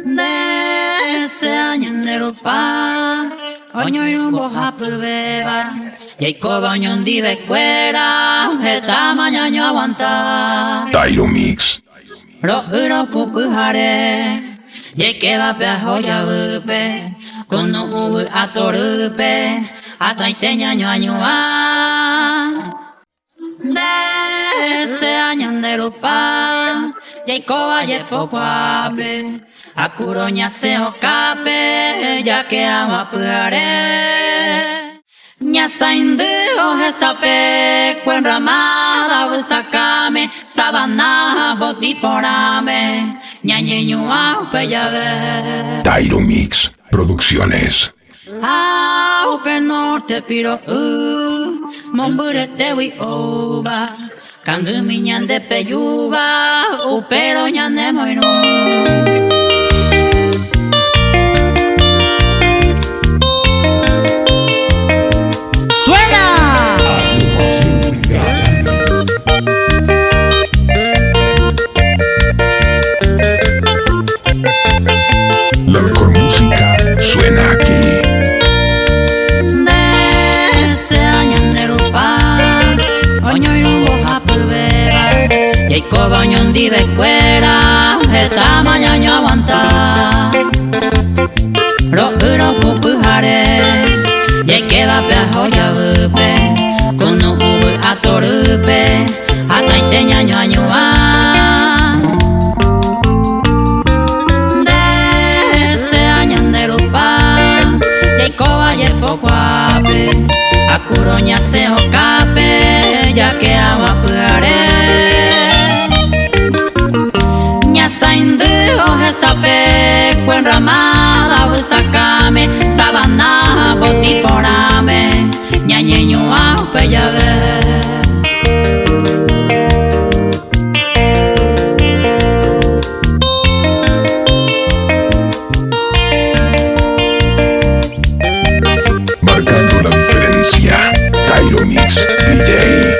Deseañanderupa Oño yumbo hapubeba Yaiko bañon dibe cuera Eta mañaño aguanta Tyro Mix. Ro uro pupuhare Yeke bape hoya bupe Kono ubu atorupe Ataite ñaño añua Deseañanderupa Yaiko baye pokuape Akuroña se okape, ya que agua puare. Ñasa indu oje sape, cuen ramada busacame, sabana botiporame, ñañeñua peyave. Tyro Mix Producciones. Aupe norte piro momburete wi oba, kangumi ñande peyuba, upero ñande moino. La mejor música suena aquí. Deseañanderupa Oño yumbo hapubeba Yaiko bañon dibe cuera Eta mañaño aguanta Ro uro pupuhare Yaike bape hoya bupe Kono ubu atorupe Ataite ñaño añua Pokuape, akuroña se okape, ya que agua puare. Ñasa indu oje sape, cuen ramada busacame, sabana botiporame, ñañeñua peyave. Marcando la diferencia. Tyro Mix DJ.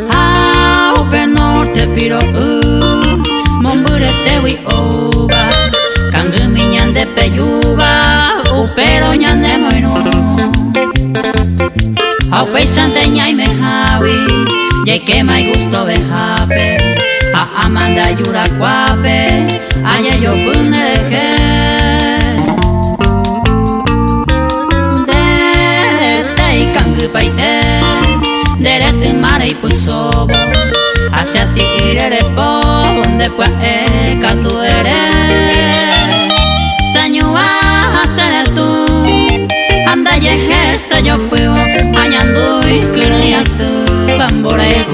Aupe norte piro momburete wi oba, kangumi ñande peyuba, upero ñande moino. Aupe sante ñaime hawi, yaike mai gusto bejape. A Amanda yura guape, aya yo puneje. Derete y kangu paite, derete mare y pusobo. Hacia ti irere po, donde pues tu eres. Sañua hacer tú, anda yeje se yo puedo, añandu y kiri asu, bambore